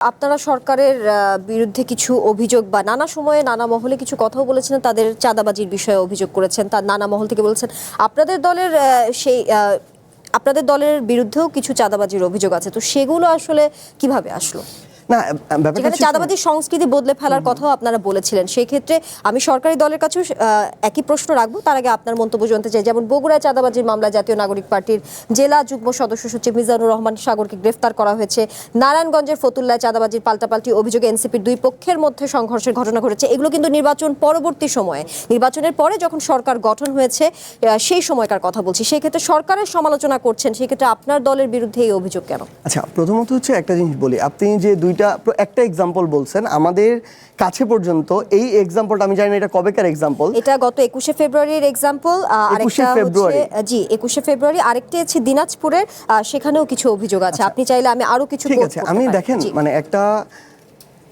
আপনারা সরকারের বিরুদ্ধে কিছু অভিযোগ বা নানা সময়ে নানা মহলে কিছু কথাও বলেছেন, তাদের চাঁদাবাজির বিষয়ে অভিযোগ করেছেন, তার নানা মহল থেকে বলেছেন আপনাদের দলের আপনাদের দলের বিরুদ্ধেও কিছু চাঁদাবাজির অভিযোগ আছে। তো সেগুলো আসলে কিভাবে আসলো? না, যেখানে চাঁদাবাজির সংস্কৃতি বদলে ফেলার কথাও আপনারা বলেছিলেন, সেই ক্ষেত্রে আমি সরকারি দলের কাছেও একই প্রশ্ন রাখবো। তার আগে আপনার মন্তব্য জানতে চাই। যেমন বগুড়ায় চাঁদাবাজির মামলায় জাতীয় নাগরিক পার্টির জেলা যুগ্ম সদস্য সচিব মিজানুর রহমান সাগরকে গ্রেফতার করা হয়েছে। নারায়ণগঞ্জের ফতুল্লায় চাঁদাবাজির পাল্টাপাল্টি অভিযোগে এনসিপির দুই পক্ষের মধ্যে সংঘর্ষের ঘটনা ঘটেছে। এগুলো কিন্তু নির্বাচন পরবর্তী সময়ে, নির্বাচনের পরে যখন সরকার গঠন হয়েছে সেই সময়কার কথা বলছি। সেই ক্ষেত্রে সরকারের সমালোচনা করছেন, সেই ক্ষেত্রে আপনার দলের বিরুদ্ধে এই অভিযোগ কেন? আচ্ছা, প্রথমত হচ্ছে একটা জিনিস বলি, আপনি যে একটা এক্সাম্পল বলছেন, আমাদের কাছে পর্যন্ত এই এক্সাম্পলটা আমি জানি না এটা কবেকার এক্সাম্পল। এটা গত 21শে ফেব্রুয়ারির এক্সাম্পল। আরেকটা হচ্ছে 21শে ফেব্রুয়ারি, আরেকটি আছে দিনাজপুরের, সেখানেও কিছু অভিযোগ আছে। আপনি চাইলে আমি আরো কিছু ঠিক আছে, আমি দেখেন মানে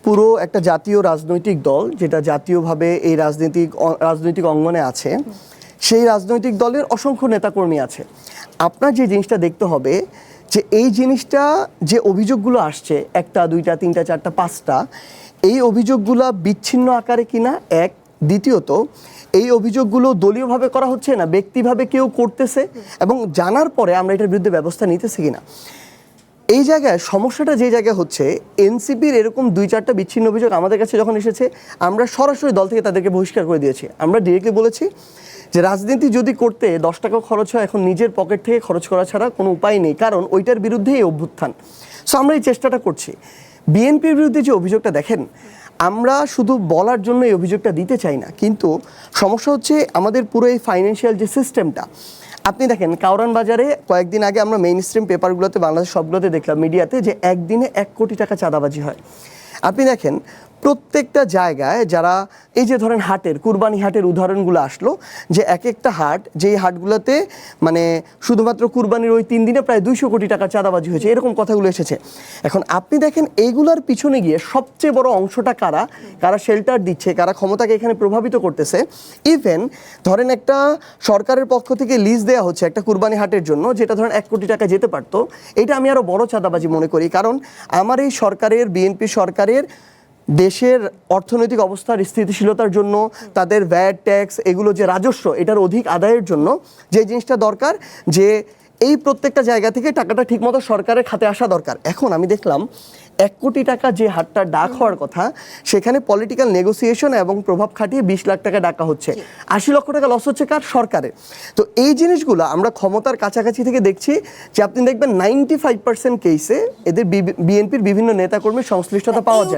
পুরো একটা জাতীয় রাজনৈতিক দল যেটা জাতীয়ভাবে এই রাজনৈতিক অঙ্গনে আছে, সেই রাজনৈতিক দলের অসংখ্য নেতাকর্মী আছে। আপনার যে জিনিসটা দেখতে হবে যে এই জিনিসটা যে অভিযোগগুলো আসছে, একটা দুইটা তিনটা চারটা পাঁচটা, এই অভিযোগগুলো বিচ্ছিন্ন আকারে কিনা এক, দ্বিতীয়ত এই অভিযোগগুলো দলীয়ভাবে করা হচ্ছে না, ব্যক্তিভাবে কেউ করতেছে এবং জানার পরে আমরা এটার বিরুদ্ধে ব্যবস্থা নিতেছি কিনা। এই জায়গায় সমস্যাটা যে জায়গায় হচ্ছে, এনসিপির এরকম দুই চারটা বিচ্ছিন্ন অভিযোগ আমাদের কাছে যখন এসেছে, আমরা সরাসরি দল থেকে তাদেরকে বহিষ্কার করে দিয়েছি। আমরা ডিরেক্টলি বলেছি যে রাজনীতি যদি করতে 10 টাকা খরচ হয়, এখন নিজের পকেট থেকে খরচ করা ছাড়া কোনো উপায় নেই, কারণ ওইটার বিরুদ্ধে এই অভ্যুত্থান। সো আমরা এই চেষ্টাটা করছি। বিএনপির বিরুদ্ধে যে অভিযোগটা দেখেন, আমরা শুধু বলার জন্য এই অভিযোগটা দিতে চাই না, কিন্তু সমস্যা হচ্ছে আমাদের পুরো এই ফাইন্যান্সিয়াল যে সিস্টেমটা। আপনি দেখেন কাউরান বাজারে কয়েকদিন আগে আমরা মেইন স্ট্রিম পেপারগুলোতে, বাংলাদেশ সবগুলোতে দেখলাম মিডিয়াতে, যে একদিনে 1 কোটি টাকা চাঁদাবাজি হয়। আপনি দেখেন প্রত্যেকটা জায়গায় যারা এই যে ধরেন হাটের, কুরবানি হাটের উদাহরণগুলো আসলো, যে এক একটা হাট, যেই হাটগুলোতে মানে শুধুমাত্র কুরবানির ওই 3 দিনে প্রায় 200 কোটি টাকা চাঁদাবাজি হয়েছে, এরকম কথাগুলো এসেছে। এখন আপনি দেখেন এইগুলার পিছনে গিয়ে সবচেয়ে বড় অংশটা কারা শেল্টার দিচ্ছে, কারা ক্ষমতাকে এখানে প্রভাবিত করতেছে। ইভেন ধরেন একটা সরকারের পক্ষ থেকে লিজ দেওয়া হচ্ছে একটা কুরবানি হাটের জন্য, যেটা ধরেন 1 কোটি টাকা যেতে পারতো, এটা আমি আরও বড় চাঁদাবাজি মনে করি। কারণ আমার এই সরকারের, বিএনপি সরকারের দেশের অর্থনৈতিক অবস্থার স্থিতিশীলতার জন্য, তাদের ভ্যাট ট্যাক্স এগুলো যে রাজস্ব, এটার অধিক আদায়ের জন্য যে জিনিসটা দরকার, যে এই প্রত্যেকটা জায়গা থেকে টাকাটা ঠিকমতো সরকারের খাতে আসা দরকার। এখন আমি দেখলাম 1 কোটি টাকা যে হাটটা ডাক হওয়ার কথা, সেখানে পলিটিক্যাল নেগোসিয়েশন এবং প্রভাব খাটিয়ে 20 লাখ টাকা ডাকা হচ্ছে, 80 লক্ষ টাকা লস হচ্ছে কার? সরকারের। তো এই জিনিসগুলো আমরা ক্ষমতার কাছাকাছি থেকে দেখছি, যে আপনি দেখবেন 95% কেসে এদের বিএনপির বিভিন্ন নেতাকর্মীর সংশ্লিষ্টতা পাওয়া যায়।